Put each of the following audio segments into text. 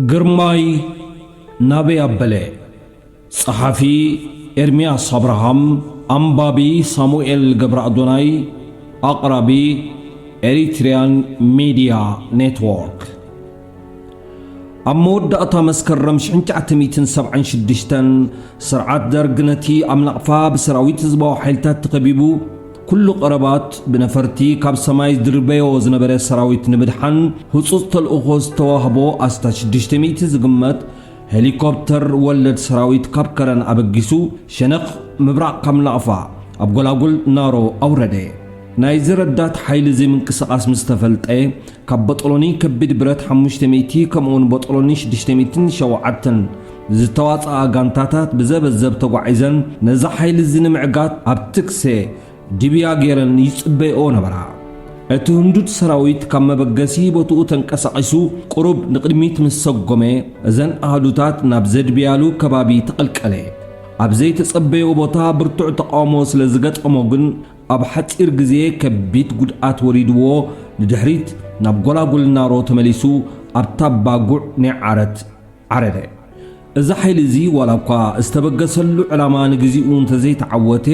ግርማይ ናበይ አበለ ጸሐፊ ኤርምያስ አብርሃም አንባቢ ሳሙኤል ገብረ አዶናይ አቅራቢ ኤሪትሪያን ሚዲያ ኔትወርክ አመወዳእታ መስከረም 1976 ስርዓት ደርግ ነቲ አምናቅፋ በሰራዊት ህዝባዊ ኃይልታት ተከቢቡ ኩሉ ቀረባት ብነፈርቲ ካብ ሰማይ ድርበዮ ዝነበረ ሰራዊት ንምድሓን ህጹጽ ተልእኾ ዝተዋህቦ ኣስታ 600 ዝግመት ሄሊኮፕተር ወለድ ሰራዊት ካብ ከረን አበጊሱ ሸነኽ ምብራቕ ካብ ናቕፋ ኣብ ጎላጉል ናሮ ኣውረደ ናይ ዝረዳት ኃይሊ ዘይምንቅስቓስ ምስተፈልጠ ካብ በጠሎኒ ከቢድ ብረት 500 ከምኡውን በጠሎኒ 607 ዝተዋፅአ ጋንታታት ብዘበዘብ ተጓዒዘን ነዛ ኃይሊ ዝንምዕጋት ኣብ ትክሴ ዲብያ ጌረን ይጽበይኦ ነበራ እቲ ህንዱድ ሰራዊት ካብ መበገሲ ቦትኡ ተንቀሳቒሱ ቁሩብ ንቅድሚት ምስ ሰጎመ እዘን ኣህዱታት ናብ ዘድብያሉ ከባቢ ተቐልቀለ ኣብ ዘይተጸበዮ ቦታ ብርቱዕ ተቃውሞ ስለ ዝገጠሞ ግን ኣብ ሓፂር ግዜ ከቢድ ጉድኣት ወሪድዎ ንድሕሪት ናብ ጎላጉል ናሮ ተመሊሱ ኣብ ታባጉዕ ናይ ዓረት ዓረደ እዛ ኃይሊ እዚ ዋላ እኳ ዝተበገሰሉ ዕላማ ንግዚኡ እንተዘይተዓወተ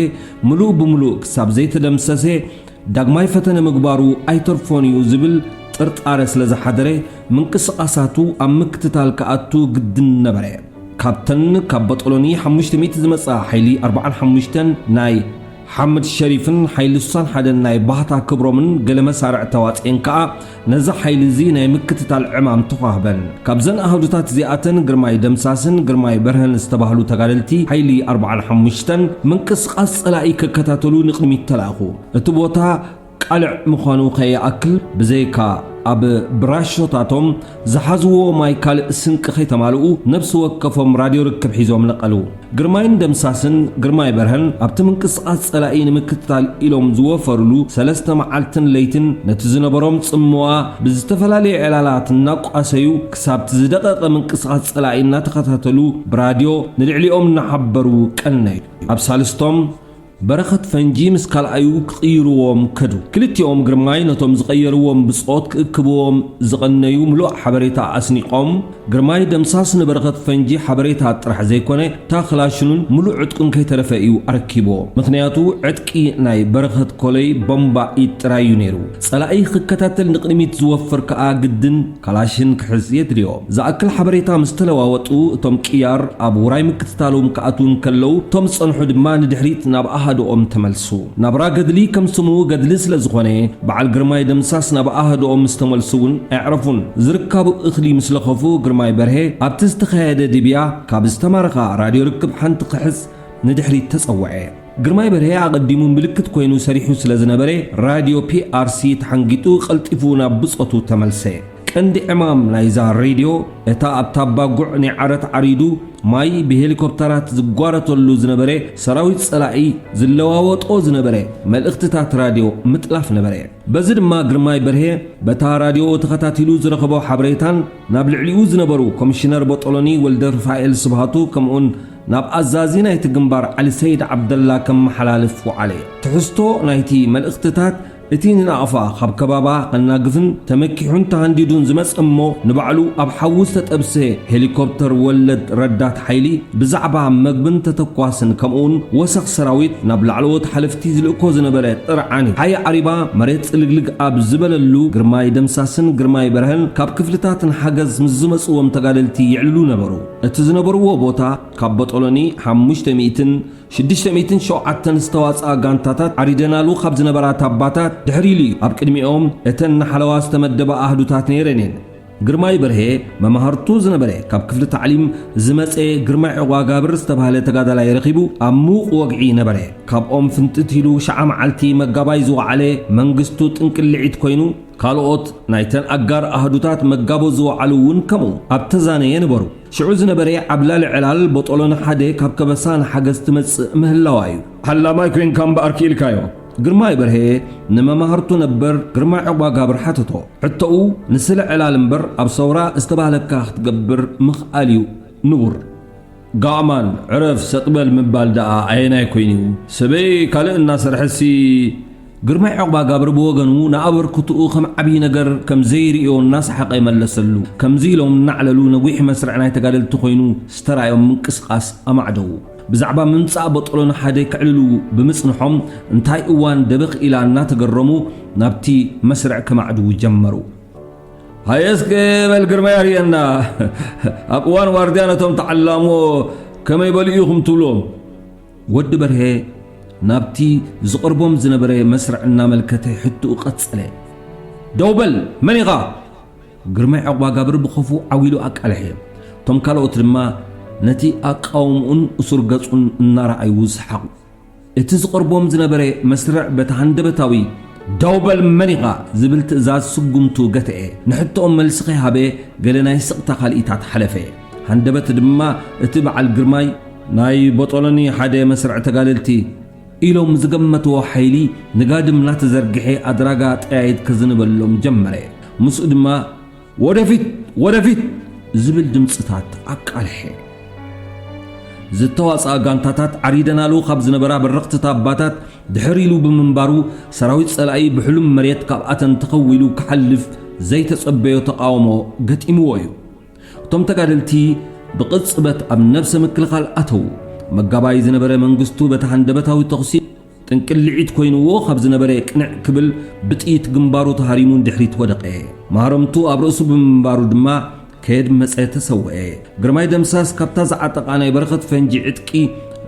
ምሉእ ብምሉእ ክሳብ ዘይተደምሰሰ ዳግማይ ፈተነ ምግባሩ ኣይተርፎን እዩ ዝብል ጥርጣረ ስለ ዝሓደረ ምንቅስቓሳቱ ኣብ ምክትታል ከኣቱ ግድን ነበረ ካብተን ካብ በጠሎኒ 500 ዝመጻ ኃይሊ 45 ናይ ሓመድ ሸሪፍን ኃይሊ 61 ናይ ባህታ ክብሮምን ገለ መሳርዕ ተዋፅአን ከዓ ነዛ ኃይሊ እዚ ናይ ምክትታል ዕማም ተዋህበን ካብዘን ኣህዱታት እዚኣተን ግርማይ ደምሳስን ግርማይ በርሀን ዝተባህሉ ተጋደልቲ ኃይሊ 45 ምንቅስቓስ ጸላኢ ክከታተሉ ንቕድሚት ተላእኹ እቲ ቦታ ቃልዕ ምዃኑ ከይኣክል ብዘይካ ኣብ ብራሾታቶም ዝሓዝዎ ማይ ካልእ ስንቂ ከይተማልኡ ነብሲ ወከፎም ራድዮ ርክብ ሒዞም ነቐሉ ግርማይን ደምሳስን ግርማይ በርሀን ኣብቲ ምንቅስቓስ ጸላኢ ንምክትታል ኢሎም ዝወፈርሉ 3 መዓልትን ለይትን ነቲ ዝነበሮም ጽምዋ ብዝተፈላለየ ዕላላት እናቋሰዩ ክሳብቲ ዝደቐቐ ምንቅስቓስ ጸላኢ እናተኸታተሉ ብራድዮ ንልዕሊኦም እናሓበሩ ቀነዩ ኣብ ሳልስቶም በረኸት ፈንጂ ምስ ካልኣዩ ክቕይርዎም ከዱ ክልቲኦም ግርማይ ነቶም ዝቐየርዎም ብጾት ክእክብዎም ዝቐነዩ ምሉእ ሓበሬታ ኣስኒቆም ግርማይ ደምሳስ ንበረኸት ፈንጂ ሓበሬታ ጥራሕ ዘይኮነ ታኽላሽኑን ምሉእ ዕጥቁን ከይተረፈ እዩ ኣረኪቦ ምክንያቱ ዕጥቂ ናይ በረኸት ኮለይ ቦምባ ጥራይ እዩ ነይሩ ጸላኢ ክከታተል ንቕድሚት ዝወፍር ከዓ ግድን ካላሽን ክሕዝ የድልዮ ዝኣክል ሓበሬታ ምስ ተለዋወጡ እቶም ቅያር ኣብ ውራይ ምክትታሎም ከኣቱን ከለው እቶም ዝጸንሑ ድማ ንድሕሪት ናብ ኣሃዶኦም ተመልሱ ናብራ ገድሊ ከም ስሙ ገድሊ ስለ ዝኾነ በዓል ግርማይ ደምሳስ ናብ ኣሃዶኦም ዝተመልሱውን ኣዕረፉን ዝርከቡ እኽሊ ምስ ለኸፉ ግርማይ በርሄ ኣብቲ ዝተኻየደ ድብያ ካብ ዝተማረኻ ራድዮ ርክብ ሓንቲ ክሕዝ ንድሕሪት ተጸውዐ ግርማይ በርሄ ኣቐዲሙ ምልክት ኮይኑ ሰሪሑ ስለ ዝነበረ ራድዮ PRC ተሓንጊጡ ቀልጢፉ ናብ ብጾቱ ተመልሰ ቀንዲ ዕማም ናይዛ ሬድዮ እታ ኣብ ታባጉዕ ናይ ዓረት ዓሪዱ ማይ ብሄሊኮፕተራት ዝጓረተሉ ዝነበረ ሰራዊት ጸላኢ ዝለዋወጦ ዝነበረ መልእኽትታት ራድዮ ምጥላፍ ነበረ በዚ ድማ ግርማይ በርሄ በታ ራድዮ ተኸታቲሉ ዝረኸቦ ሓበሬታን ናብ ልዕሊኡ ዝነበሩ ኮሚሽነር በጠሎኒ ወልደ ሩፋኤል ስብሃቱ ከምኡን ናብ ኣዛዚ ናይቲ ግንባር ዓሊ ሰይድ ዓብደላ ከም መሓላልፍ ወዓለ ትሕዝቶ ናይቲ መልእኽትታት እቲ ንናቕፋ ካብ ከባባ ቀናግፍን ተመኪሑን ተሃንዲዱን ዝመጽእሞ ንባዕሉ ኣብ ሓውስ ተጠብሰ ሄሊኮፕተር ወለድ ረዳት ኃይሊ ብዛዕባ መግብን ተተኳስን ከምኡን ወሰኽ ሰራዊት ናብ ላዕለዎት ሓለፍቲ ዝልእኮ ዝነበረ ጥርዓኒ ሓየ ዓሪባ መሬት ጽልግልግ ኣብ ዝበለሉ ግርማይ ደምሳስን ግርማይ በርሀን ካብ ክፍልታትን ሓገዝ ምስ ዝመጽዎም ተጋደልቲ ይዕልሉ ነበሩ እቲ ዝነበርዎ ቦታ ካብ በጠሎኒ 607 ዝተዋፅአ ጋንታታት ዓሪደናሉ ካብ ዝነበራ ታባታት ድሕሪሉ ኣብ ቅድሚኦም እተን ናሓለዋ ዝተመደባ ኣህዱታት ነይረንን ግርማይ በርሄ መማሃርቱ ዝነበረ ካብ ክፍሊ ታዕሊም ዝመፀ ግርማይ ዕጓጋብር ዝተባህለ ተጋዳላይ ረኺቡ ኣብ ሙቕ ወግዒ ነበረ ካብኦም ፍንጥት ኢሉ ሸዓ መዓልቲ መጋባይ ዝወዓለ መንግስቱ ጥንቅልዒት ኮይኑ ካልኦት ናይተን ኣጋር ኣህዱታት መጋቦ ዝወዓሉ እውን ከምኡ ኣብ ተዛነየ ነበሩ ሽዑ ዝነበረ ዓብላል ዕላል በጠሎኒ ሓደ ካብ ከበሳን ሓገዝ ትመጽእ ምህላዋ እዩ ሓላማይ ኮይንካ እምበኣር ክኢልካዮ ግርማይ በርሄ ንመማሃርቱ ነበር ግርማይ ዕጓጋብር ሓተቶ ሕቶኡ ንስለ ዕላል እምበር ኣብ ሰውራ ዝተባህለካ ክትገብር ምኽኣል እዩ ንቡር ጋማን ዕረፍ ሰጥበል ምባል ደኣ ኣየናይ ኮይኑ ሰበይ ካልእ እናሰርሐሲ ግርማይ ዕቁባ ጋብር ብወገኑ ንኣበርክትኡ ከም ዓብዪ ነገር ከም ዘይርዮ እናሰሓቐ ይመለሰሉ ከምዚ ኢሎም እናዕለሉ ነዊሕ መስርዕ ናይ ተጋደልቲ ኮይኑ ዝተራዮም ምንቅስቓስ ኣማዕደው ብዛዕባ ምምፃእ በጠሎን ሓደ ክዕልሉ ብምጽንሖም እንታይ እዋን ደበኽ ኢላ እናተገረሙ ናብቲ መስርዕ ከማዕድው ጀመሩ ሃየስከ በል ግርማይ ኣርየና ኣብ እዋን ዋርድያ ነቶም ተዓላሞ ከመይ በልኢኹም ትብሎም ወዲ በርሄ ናብቲ ዝቕርቦም ዝነበረ መስርዕ እናመልከተ ሕቱኡ ቀጸለ ደውበል መን ኢኻ ግርማይ ዕቁባ ጋብር ብኸፉ ዓዊሉ ኣቃልሐ ቶም ካልኦት ድማ ነቲ ኣቃውምኡን እሱር ገጹን እናረኣዩ ዝሓቑ እቲ ዝቕርቦም ዝነበረ መስርዕ በቲ ሃንደበታዊ ደውበል መን ኢኻ ዝብል ትእዛዝ ስጉምቱ ገትአ ንሕቶኦም መልሲ ከይሃበ ገለ ናይ ስቕታ ካልኢታት ሓለፈ ሃንደበት ድማ እቲ በዓል ግርማይ ናይ በጠሎኒ ሓደ መስርዕ ተጋደልቲ ኢሎም ዝገመትዎ ሓይሊ ንጋድም ናተዘርግሐ ኣድራጋ ጠያይት ከዝንበሎም ጀመረ ምስኡ ድማ ወደፊት ዝብል ድምፅታት ኣቃልሐ ዝተዋፅኣ ጋንታታት ዓሪደናሉ ካብ ዝነበራ በረኽቲ ኣባታት ድሕር ኢሉ ብምንባሩ ሰራዊት ጸላኢ ብሕሉም መሬት ካብኣተን ተኸዊሉ ክሓልፍ ዘይተጸበዮ ተቃውሞ ገጢምዎ እዩ እቶም ተጋደልቲ ብቕጽበት ኣብ ነብሰ ምክልኻል ኣተው መጋባይ ዝነበረ መንግስቱ በቲ ሃንደበታዊ ተኽሲ ጥንቅልዒት ኮይኑዎ ካብ ዝነበረ ቅንዕ ክብል ብጥይት ግንባሩ ተሃሪሙን ድሕሪት ወደቀ ማህረምቱ ኣብ ርእሱ ብምንባሩ ድማ ከየድ መፀ ተሰውዐ ግርማይ ደምሳስ ካብታ ዝዓጠቓ ናይ በረኸት ፈንጂ ዕጥቂ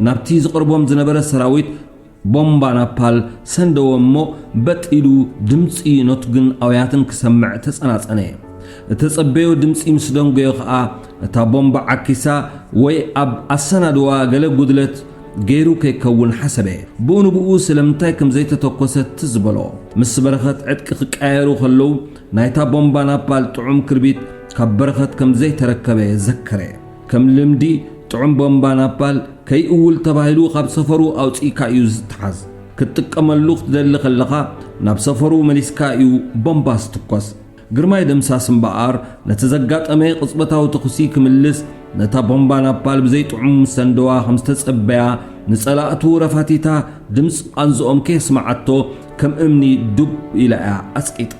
ናብቲ ዝቕርቦም ዝነበረ ሰራዊት ቦምባ ናፓል ሰንደዎ እሞ በጢሉ ድምፂ ኖትግን ኣውያትን ክሰምዕ ተጸናጸነ እተጸበዮ ድምፂ ምስ ደንጎዮ ኸዓ እታ ቦምባ ዓኪሳ ወይ ኣብ ኣሰናድዋ ገለ ጉድለት ገይሩ ከይከውን ሓሰበ ብኡንብኡ ስለምንታይ ከም ዘይተተኮሰት ትዝበሎ ምስ በረኸት ዕጥቂ ክቃየሩ ከለዉ ናይታ ቦምባ ናፓል ጥዑም ክርቢት ካብ በረኸት ከም ዘይተረከበ ዘከረ ከም ልምዲ ጥዑም ቦምባ ናፓል ከይእውል ተባሂሉ ካብ ሰፈሩ ኣውፂኢካ እዩ ዝትሓዝ ክትጥቀመሉ ክትደሊ ከለኻ ናብ ሰፈሩ መሊስካ እዩ ቦምባ ዝትኮስ ግርማይ ደምሳስ እምበኣር ነቲ ዘጋጠመ ቅጽበታዊ ተኹሲ ክምልስ ነታ ቦምባ ናፓል ብዘይጥዑም ሰንደዋ ከም ዝተጸበያ ንጸላእቱ ረፋቲታ ድምፂ ቃንዝኦም ከየስማዓቶ ከም እምኒ ዱብ ኢላ እያ ኣስቂጣ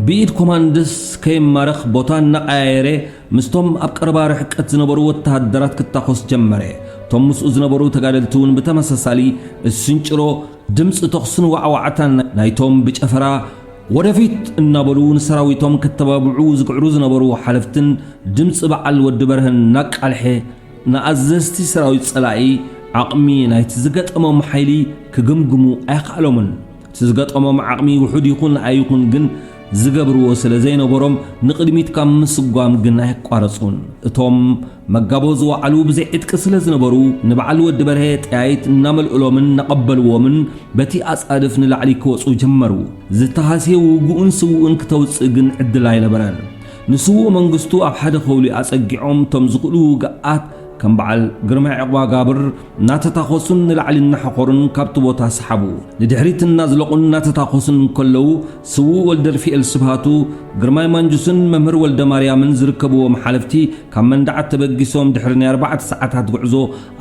ብኢድ ኮማንድስ ከይማረኽ ቦታ እናቀያየረ ምስቶም ኣብ ቀረባ ርሕቀት ዝነበሩ ወተሃደራት ክታኾስ ጀመረ ቶም ምስኡ ዝነበሩ ተጋደልቲ እውን ብተመሳሳሊ እስንጭሮ ድምፂ ተኽስን ዋዕዋዕታን ናይቶም ብጨፈራ ወደፊት እናበሉ ንሰራዊቶም ከተባብዑ ዝግዕሩ ዝነበሩ ሓለፍትን ድምፂ በዓል ወዲ በርህን ናቃልሐ ንኣዘዝቲ ሰራዊት ጸላኢ ዓቕሚ ናይቲ ዝገጠሞም ሓይሊ ክግምግሙ ኣይከኣሎምን እቲ ዝገጠሞም ዓቕሚ ውሑድ ይኹን ኣይኹን ግን ዝገብርዎ ስለ ዘይነበሮም ንቕድሚት ካብ ምስጓም ግን ኣይቋረጹን እቶም መጋቦ ዝወዓሉ ብዘይ ዕጥቂ ስለ ዝነበሩ ንበዓል ወዲ በርሄ ጠያይት እናመልእሎምን እናቐበልዎምን በቲ ኣጻድፍ ንላዕሊ ክወፁ ጀመሩ ዝተሃስየ ውግኡን ስውኡን ክተውፅእ ግን ዕድል ኣይነበረን ንስውኡ መንግስቱ ኣብ ሓደ ኸውሊ ኣጸጊዖም ቶም ዝኽእሉ ውግኣት ከም በዓል ግርማይ ዕቁባ ጋብር እናተታኾሱን ንላዕሊ እናሐኾሩን ካብቲ ቦታ ሰሓቡ ንድሕሪት እናዝለቑን እናተታኾሱን እንከለዉ ስውኡ ወልደ ርፊኤል ስብሃቱ ግርማይ ማንጁስን መምህር ወልደ ማርያምን ዝርከብዎም ሓለፍቲ ካብ መንዳዓት ተበጊሶም ድሕሪ ናይ 4 ሰዓታት ጉዕዞ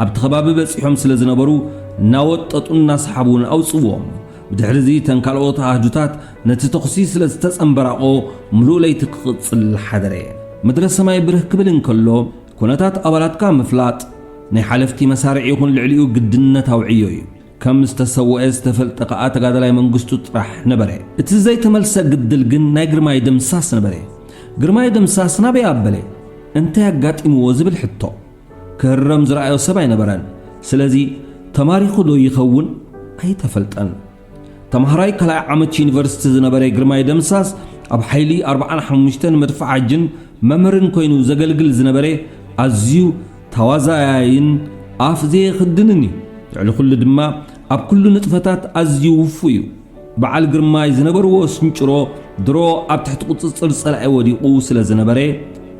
ኣብቲ ከባቢ በፂሖም ስለ ዝነበሩ እናወጠጡን እናሰሓቡን ኣውፅዎም ብድሕሪዚ ተን ካልኦት ኣህዱታት ነቲ ተኽሲ ስለ ዝተጸንበራቆ ምሉእ ለይቲ ክቕጽል ሓደረ ምድረ ሰማይ ብርህ ክብል እንከሎ ኩነታት ኣባላትካ ምፍላጥ ናይ ሓለፍቲ መሳርዒ ይኹን ልዕሊኡ ግድነት ኣውዕዮ እዩ ከም ዝተሰውዐ ዝተፈልጠ ከዓ ተጋዳላይ መንግስቱ ጥራሕ ነበረ እቲ ዘይተመልሰ ግድል ግን ናይ ግርማይ ደምሳስ ነበረ ግርማይ ደምሳስ ናበይ ኣበለ እንታይ ኣጋጢምዎ ዝብል ሕቶ ክህረም ዝረኣዮ ሰብ ኣይነበረን ስለዚ ተማሪኹ ዶ ይኸውን ኣይተፈልጠን ተምሃራይ ካልኣይ ዓመት ዩኒቨርሲቲ ዝነበረ ግርማይ ደምሳስ ኣብ ሓይሊ 45 መድፍዕ ዓጅን መምህርን ኮይኑ ዘገልግል ዝነበረ ኣዝዩ ተዋዛያይን ኣፍ ዘይኽድንን እዩ ልዕሊ ኩሉ ድማ ኣብ ኩሉ ንጥፈታት ኣዝዩ ውፉ እዩ በዓል ግርማይ ዝነበርዎ ስንጭሮ ድሮ ኣብ ትሕቲ ቁፅፅር ጸላኢ ወዲቑ ስለ ዝነበረ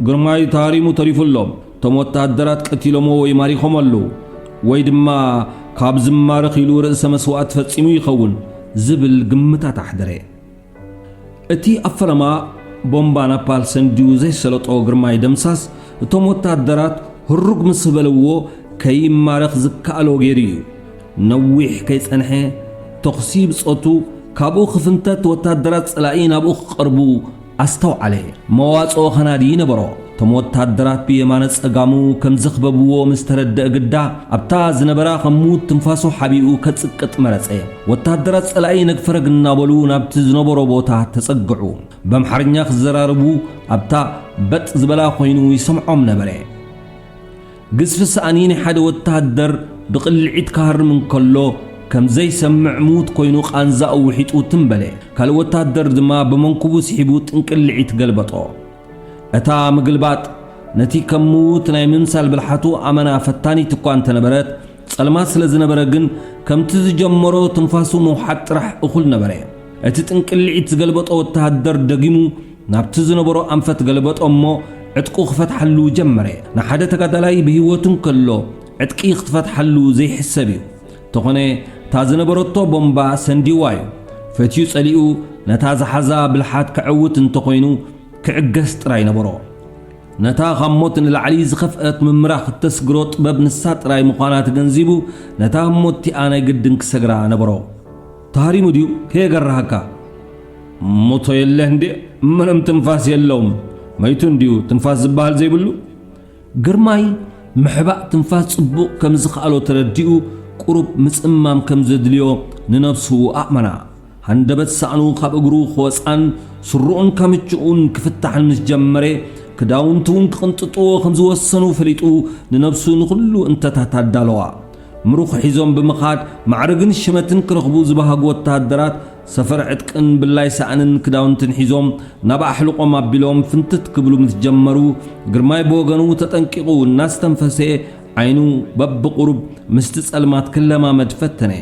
ግርማይ ታሪሙ ተሪፉሎም ቶም ወተሃደራት ቀቲሎሞ ወይ ማሪኾም ኣለዉ ወይ ድማ ካብ ዝማረኽ ኢሉ ርእሰ መስዋዕት ፈጺሙ ይኸውን ዝብል ግምታት ኣሕደረ እቲ ኣፈለማ ቦምባ ናፓል ሰንዲዩ ዘይሰለጦ ግርማይ ደምሳስ እቶም ወተሃደራት ህሩግ ምስ በልዎ ከይማረኽ ዝከኣሎ ገይሩ እዩ ነዊሕ ከይጸንሐ ተኽሲ ብጾቱ كابو خفنتت وتادرات صلائي نابو قربو استوعله مواصو خنادي نبرو تم وتادرات بيمانص اغامو كم زخببو مسترد اغدا ابتا زنبرا خموت تنفاسو حبيو كصقط مرصه وتادرات صلائي نغفرغنا بلو نابت زنبرو بوتا تصقعو بمحرኛ خزراربو ابتا بط زبلا خوينو يسمعوم نبره قصف سانين حد وتادر بقلعيت كهر من كلو كم زي سمع موت كوينو قانزا وحيطو تنبله كال وتادر دما بمنكبو سحبو تنقلعيت قلبطو اتا مقلبات نتي كموت ناي منسال بالحاتو امنا فتاني تكوان تنبرت صلمات سلازنبرغن كم تجمرو تنفاسو موحطرح اخول نبره اتي تنقلعيت قلبطو وتادر دغيمو نابتزنبرو انفت قلبطو امو عتقو خفت حلو جمره نحدا تقدلاي بهيوتن كلو عتقي خفت حلو زي حسابيو تخونه تازنبرتو بومبا سنديوايو فتيو صليو نتا زحزا بالحات كعوت انتقوينو كعجس طراي نبرو نتا خموت العلي زخفت ممراخ تسغرو طبب نسات راي مخانات گنزيبو نتا موتي انا گدن كسغرا نبرو تاري مديو كي غرهكا موتو يله اندي منم تنفاس يلوم ميتون ديو تنفاس زبال زي بلو گرماي محبا تنفاس صبو كم زخالو ترديو قرب مصمام كم زدليو ننفسو أأمنا هندبت سعنو خاب اقرو خوصان سرعون كمتشعون كفتح المسجمري كداونتون كنتطو خمز وصنو فريطو ننفسو نخلو انت تهتادالوا مروخ حيزون بمخاد معرقن الشمتن كرخبو زباها قوة تهدرات سفر عدقن بالله سعنن كداونتن حيزون نبا حلقو مابلوم فنتت كبلو متجمرو قرماي بوغنو تتنكقو الناس تنفسي عينو بب قرب مستسألمات كلما مدفتنه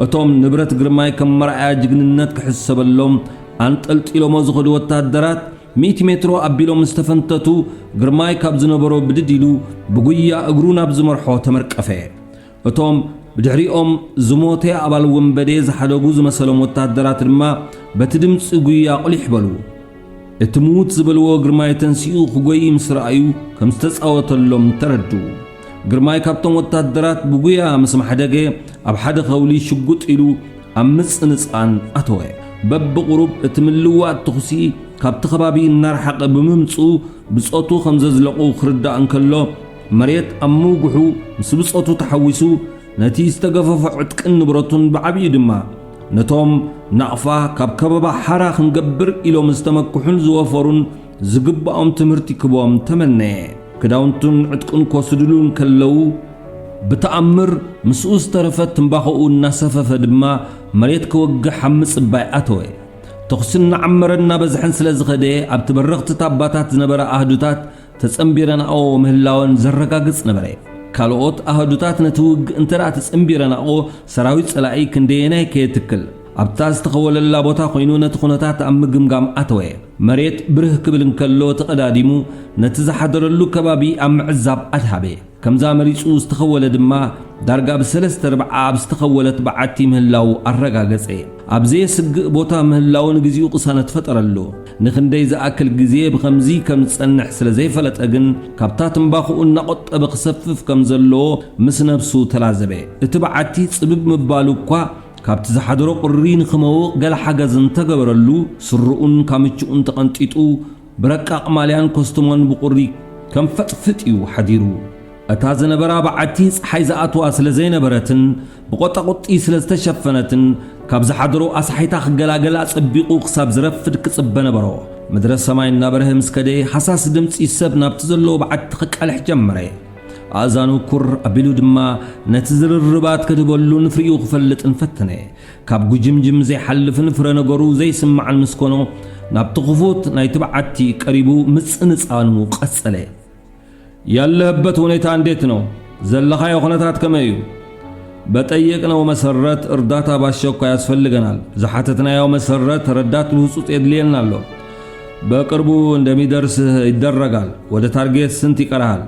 اتوم نبرت قرماي كم مرعا جقننات كحسب اللوم انطلت إلو مزخد وتهدرات 100 مترو أبيلو مستفنتتو قرماي كابزنبرو بدديلو بقويا اقرونا بزمرحو تمركفه اتوم بدحريقوم زموتي أبال ومبديز حدوغوز مسلوم وتهدرات رما بتدمس قويا قل يحبلو اتموت زبلو قرماي تنسيو خقوي مسرعيو كمستسأوت اللوم تردو قرماي كابتن وتهدرات بقويا مسمح دقي اب حد خولي شقوط إلو امس نصان اتوه بب قرب اتملوات تخسي كابت خبابي النار حق بممصو بصوتو خمززلقو خردا انكلو مريت امو قحو مسبصوتو تحويسو نتي استغفف عتقن نبرتون بعبي دما نتوم نقفا كاب كبابا حراخ نقبر إلو مستمكحون زوفرون زقباهم تمرتي كبوهم تمنى كداونتون عتقن كوسدلون كلو بتأمر مسؤوس ترفت تنباخو الناسفة فدما مريت كوجه حمس بايعاتوي تخسن عمرنا بزحن سلازغدي ابتبرغت تاباتات زنبرا اهدوتات تسنبيرنا او مهلاون زرقاقص نبري كالوت اهدوتات نتوق انترا تسنبيرنا او سراويت صلاعي كنديناي كيتكل ابتاز تخول اللابوتا خوينو نتخونتات امقمقام اتوي مريت بره كبلن كلو تقداديمو نتزحدرلو كبابي ام عزاب اتهابي كمزا مريصو استخول دما دارغا بسلست ربعا بستخولت بعتي مهلاو الرقاقصي ابزي سق بوتا مهلاون غزيو قسانت فطرلو نخندي زاكل غزي بخمزي كم تصنح سلازي فلط اغن كابتات مباخو نقط بخسفف كمزلو مسنبسو تلازبي اتبعتي صبب مبالو كوا كابت زحدرو قرين خمو قال حاجزن تغبرلو سرؤن كامچون تقنطيطو برقاق ماليان كوستمون بقري كم فتفتيو حديرو اتازنبرا بعتي حيزاتو اسلزين برتن بقطقطي سلازتشفنتن كاب زحدرو اسحيتا خغلاغلا صبيقو حساب زرفد كصبنبرو مدرس سماينا برهم سكدي حساس دمص يسب نابتزلو بعت خقلح جمره آزانو كر أبيلو دما نتزر الربات كتبولو نفريو خفلت انفتنه كاب جمجم زي حلف نفرنقرو زي سمع المسكونو نابتغفوت نايتبعتي قريبو مصنصانو قصله يالهبت هونيتا انديتنو زلخا يخونتات كمايو بطيقنو مسرت ارداتا باشوكا ياسفلغنال زحاتتنا ياو مسرت ردات الوسوط يدليلنالو بقربو اندميدرس يدرغال وده تارجت سنت يقرال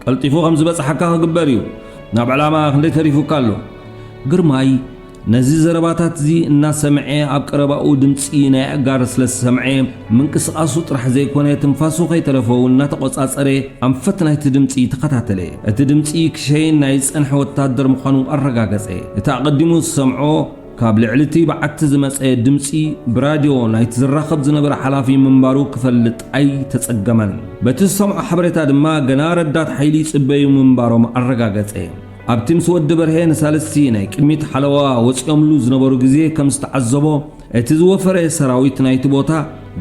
قلطيفو خمز بصحكا غبريو ناب علامه خندي تريفو كالو غرماي نزي زرباتات زي الناس سمعي ابقرباو دمصي ناي اغارس لسمعي منقسقاسو طرح زي كونه تنفاسو خي تلفونا تقصاصري انفتنا تدمصي تخاتاتلي اتدمصي كشين ناي صنح وتادر مخانو ارغاغصي اتا قدمو سمعو ካብ ልዕልቲ በዓቲ ዝመፀ ድምፂ ብራድዮ ናይቲ ዝራኸብ ዝነበረ ሓላፊ ምንባሩ ክፈልጥ ኣይተጸገመን። በቲ ዝሰምዖ ሓበሬታ ድማ ገና ረዳት ሓይሊ ይጽበዩ ምንባሮም ኣረጋገጸ። ኣብቲ ምስ ወዲ በርሄ ንሳልስቲ ናይ ቅድሚት ሓለዋ ወፂኦምሉ ዝነበሩ ግዜ ከም ዝተዓዘቦ እቲ ዝወፈረ ሰራዊት ናይቲ ቦታ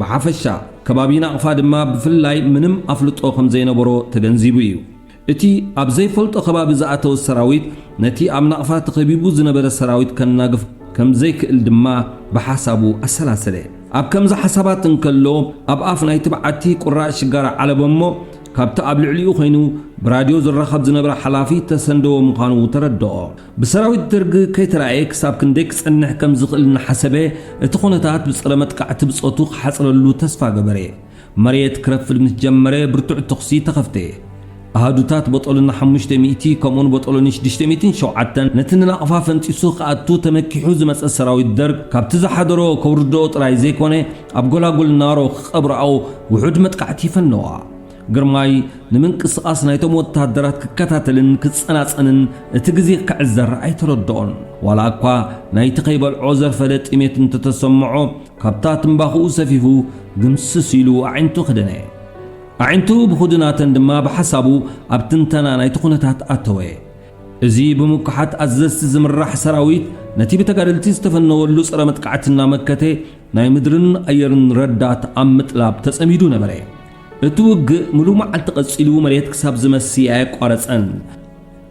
ብሓፈሻ ከባቢ ናቕፋ ድማ ብፍላይ ምንም ኣፍልጦ ከም ዘይነበሮ ተገንዚቡ እዩ። እቲ ኣብ ዘይፈልጦ ከባቢ ዝኣተወ ሰራዊት ነቲ ኣብ ናቕፋ ተኸቢቡ ዝነበረ ሰራዊት ከናግፍ ከም ዘይክእል ድማ ብሓሳቡ ኣሰላሰለ። ኣብ ከምዚ ሓሳባት እንከሎ ኣብ ኣፍ ናይቲ በዓቲ ቁራጭ ሽጋር ዓለበ እሞ ካብቲ ኣብ ልዕሊኡ ኮይኑ ብራድዮ ዝራኸብ ዝነበረ ሓላፊ ተሰንደዎ ምዃኑ ተረድኦ። ብሰራዊት ደርጊ ከይተረኣየ ክሳብ ክንደይ ክጸንሕ ከም ዝኽእል እናሓሰበ እቲ ኩነታት ብጸረ መጥቃዕቲ ብጾቱ ክሓጽረሉ ተስፋ ገበረ። መሬት ክረፍድ ምስ ጀመረ ብርቱዕ ተኽሲ ተኸፍተ። ኣሃዱታት በጠሉና 500 ከምኡን በጠሉኒ 607 ነቲ ንናቕፋ ፈንጢሱ ክኣቱ ተመኪሑ ዝመፀ ሰራዊት ደርግ ካብቲ ዝሓደሮ ከውርድኦ ጥራይ ዘይኮነ ኣብ ጎላጉል ናሮ ክቐብርኣው ውሑድ መጥቃዕቲ ይፈነዋ። ግርማይ ንምንቅስቓስ ናይቶም ወታደራት ክከታተልን ክጸናጸንን እቲ ግዜ ክዕዘር ኣይተረድኦን። ዋላ እኳ ናይቲ ከይበልዖ ዘርፈደ ጥሜት እንተተሰምዖ ካብታ ትንባኽኡ ሰፊፉ ግምስስ ኢሉ ኣዒንቱ ክደነ። ኣዒንቱ ብኹድናተን ድማ ብሓሳቡ ኣብ ትንተና ናይቲ ኩነታት ኣተወ። እዚ ብምኩሓት ኣዘዝቲ ዝምራሕ ሰራዊት ነቲ ብተጋደልቲ ዝተፈነወሉ ጸረ መጥቃዕቲ እናመከተ ናይ ምድርን ኣየርን ረዳት ኣብ ምጥላብ ተጸሚዱ ነበረ። እቲ ውግእ ሙሉእ መዓልቲ ቀጺሉ መሬት ክሳብ ዝመሲ ኣየቋረጸን።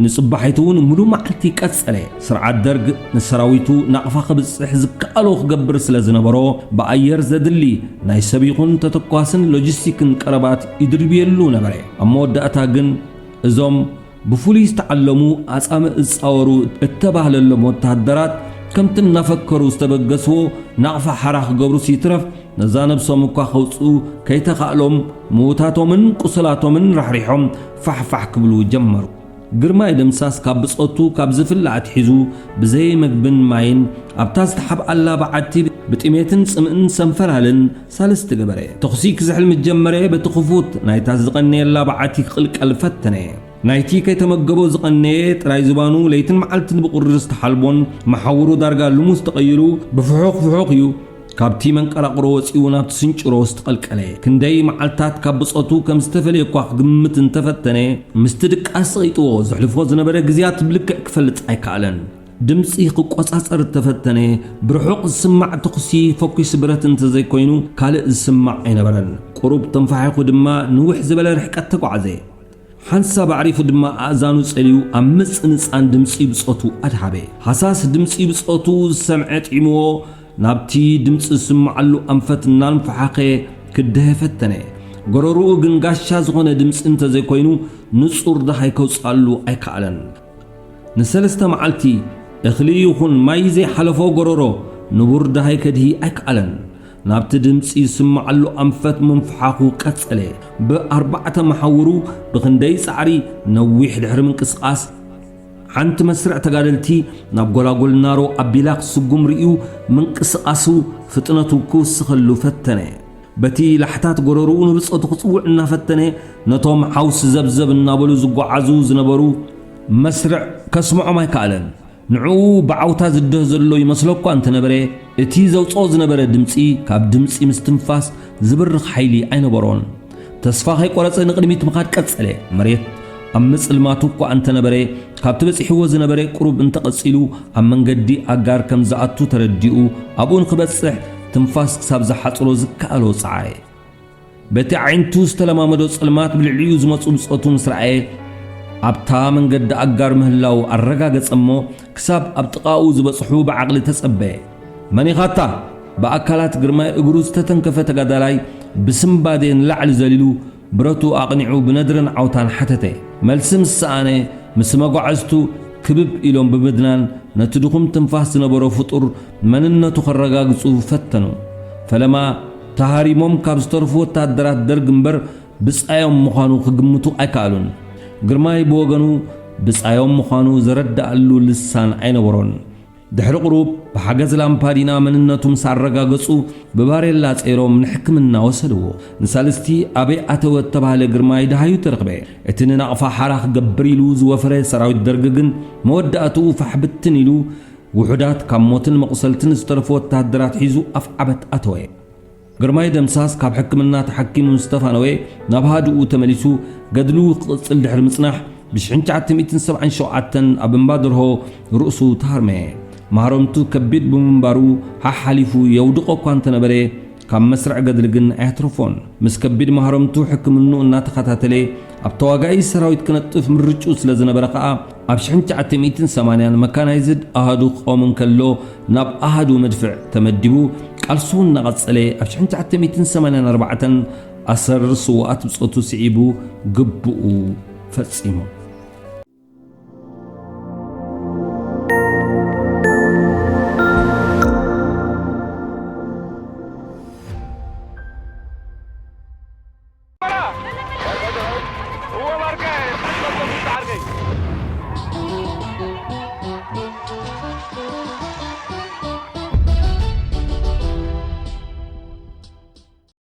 ንጽባሒቱ እውን ሙሉእ መዓልቲ ቀጸለ። ስርዓት ደርግ ንሰራዊቱ ናቕፋ ክብጽሕ ዝከኣሎ ክገብር ስለ ዝነበሮ ብኣየር ዘድሊ ናይ ሰብ ይኹን ተተኳስን ሎጂስቲክን ቀረባት ይድርብየሉ ነበረ። ኣብ መወዳእታ ግን እዞም ብፍሉይ ዝተዓለሙ ኣጻምዕ ዝጻወሩ እተባህለሎም ወታደራት ከምቲ እናፈከሩ ዝተበገስዎ ናቕፋ ሓራ ክገብሩ ሲትረፍ ነዛ ነብሶም እኳ ኸውፅኡ ከይተኻእሎም ምዉታቶምን ቁስላቶምን ራሕሪሖም ፋሕፋሕ ክብሉ ጀመሩ። ግርማይ ደምሳስ ካብ ብጾቱ ካብ ዝፍላዕ ትሒዙ ብዘይ መግብን ማይን ኣብታ ዝተሓብኣላ በዓቲ ብጥሜትን ጽምእን ሰንፈላልን ሳልስቲ ገበረ። ተኽሲ ክዝሕል ምጀመረ በቲ ክፉት ናይታ ዝቐነየላ በዓቲ ክቕልቀል ፈተነ። ናይቲ ከይተመገቦ ዝቐነየ ጥራይ ዝባኑ ለይትን መዓልትን ብቁሪ ዝተሓልቦን መሓውሩ ዳርጋ ልሙስ ተቐይሩ ብፍሑኽ ፍሑኽ እዩ ካብቲ መንቀራቕሮ ወፂኡ ናብቲ ስንጭሮ ዝተቐልቀለ። ክንደይ መዓልታት ካብ ብጾቱ ከም ዝተፈልየ እኳ ክግምት እንተፈተነ ምስቲ ድቃስ ሰቒጥዎ ዘሕልፎ ዝነበረ ግዜያት ብልክዕ ክፈልጥ ኣይከኣለን። ድምፂ ክቆጻጸር ተፈተነ። ብርሑቕ ዝስማዕ ተኽሲ ፎኪስ ብረት እንተዘይኮይኑ ካልእ ዝስማዕ ኣይነበረን። ቁሩብ ተንፋሒኹ ድማ ንውሕ ዝበለ ርሕቀት ተጓዓዘ። ሓንሳብ ኣዕሪፉ ድማ ኣእዛኑ ጸልዩ ኣብ ምጽንጻን ድምፂ ብጾቱ ኣድሃበ። ሓሳስ ድምፂ ብጾቱ ዝሰምዐ ጢዕምዎ ናብቲ ድምፂ ዝስምዓሉ ኣንፈት እናንፈሓኸ ክድህ ፈተነ። ጎረሩኡ ግን ጋሻ ዝኾነ ድምፂ እንተዘይኮይኑ ንጹር ዳሃይ ከውፃሉ ኣይከኣለን። ንሰለስተ መዓልቲ እኽሊ ይኹን ማይ ዘይሓለፎ ጎረሮ ንቡር ዳሃይ ከድሂ ኣይከኣለን። ናብቲ ድምፂ ዝስምዓሉ ኣንፈት ምንፍሓኹ ቀጸለ። ብኣርባዕተ መሓውሩ ብክንደይ ጻዕሪ ነዊሕ ድሕሪ ምንቅስቓስ ሓንቲ መስርዕ ተጋደልቲ ናብ ጎላጎል ናሮ ኣቢላ ክስጉም ርኢዩ ምንቅስቓሱ ፍጥነቱ ክውስኸሉ ፈተነ። በቲ ላሕታት ጎረሩኡ ንብጾቱ ክጽውዕ እናፈተነ ነቶም ሓውስ ዘብዘብ እናበሉ ዝጓዓዙ ዝነበሩ መስርዕ ከስምዖም ኣይከኣለን። ንዕኡ ብዓውታ ዝድህ ዘሎ ይመስሎ እኳ እንተነበረ እቲ ዘውፅኦ ዝነበረ ድምፂ ካብ ድምፂ ምስትንፋስ ዝብርኽ ሓይሊ ኣይነበሮን። ተስፋ ከይቆረፀ ንቕድሚት ምኻድ ቀጸለ። መሬት ኣብ ምጽልማቱ እኳ እንተነበረ ካብቲ በፂሕዎ ዝነበረ ቁሩብ እንተቐጺሉ ኣብ መንገዲ ኣጋር ከም ዝኣቱ ተረዲኡ ኣብኡ ንክበጽሕ ትንፋስ ክሳብ ዝሓጽሮ ዝከኣሎ ፀዓየ። በቲ ዓይንቱ ዝተለማመዶ ጸልማት ብልዕሊኡ ዝመፁ ብጾቱ ምስ ረኣየ ኣብታ መንገዲ ኣጋር ምህላው ኣረጋገጸ እሞ ክሳብ ኣብ ጥቓኡ ዝበጽሑ ብዓቕሊ ተጸበየ። መኒኻታ ብኣካላት ግርማይ እግሩ ዝተተንከፈ ተጋዳላይ ብስምባዴ ንላዕሊ ዘሊሉ ብረቱ ኣቕኒዑ ብነድርን ዓውታን ሓተተ። መልሲ ምስ ሰኣነ ምስ መጓዓዝቱ ክብብ ኢሎም ብምድናን ነቲ ድኹም ትንፋስ ዝነበሮ ፍጡር መንነቱ ከረጋግጹ ፈተኑ። ፈለማ ተሃሪሞም ካብ ዝተርፉ ወታደራት ደርግ እምበር ብጻዮም ምዃኑ ክግምቱ ኣይከኣሉን። ግርማይ ብወገኑ ብጻዮም ምዃኑ ዘረዳእሉ ልሳን ኣይነበሮን። ድሕሪ ቁሩብ ብሓገዝ ላምፓዲና መንነቱ ምስ ኣረጋገጹ ብባሬላ ጸይሮም ንሕክምና ወሰድዎ። ንሳልስቲ ኣበይ ኣተወ ተባህለ ግርማይ ደሃዩ ተረኽበ። እቲ ንናቕፋ ሓራ ክገብር ኢሉ ዝወፈረ ሰራዊት ደርጊ ግን መወዳእቱ ፋሕብትን ኢሉ ውሑዳት ካብ ሞትን መቕሰልትን ዝተረፉ ወታደራት ሒዙ ኣፍ ዓበት ኣተወ ግርማይ ደምሳስ ካብ ሕክምና ተሓኪሙ ዝተፋነወ ናብ ሃድኡ ተመሊሱ ገድሉ ክቕፅል ድሕሪ ምጽናሕ ብ1977 ኣብ እምባ ደርሆ ርእሱ ተሃርመ ማህረምቱ ከቢድ ብምንባሩ ሓሓሊፉ የውድቆ እኳ እንተነበረ ካብ መስርዕ ገድሊ ግን ኣያትረፎን ምስ ከቢድ ማህረምቱ ሕክምኑ እናተኸታተለ ኣብ ተዋጋኢ ሰራዊት ክነጥፍ ምርጩ ስለ ዝነበረ ከዓ ኣብ 1980 መካናይዝድ ኣሃዱ ክቆም ከሎ ናብ ኣሃዱ መድፍዕ ተመዲቡ ቃልሱ እናቐጸለ ኣብ 1984 ኣሰር ስዋኣት ብጾቱ ስዒቡ ግብኡ ፈጺሙ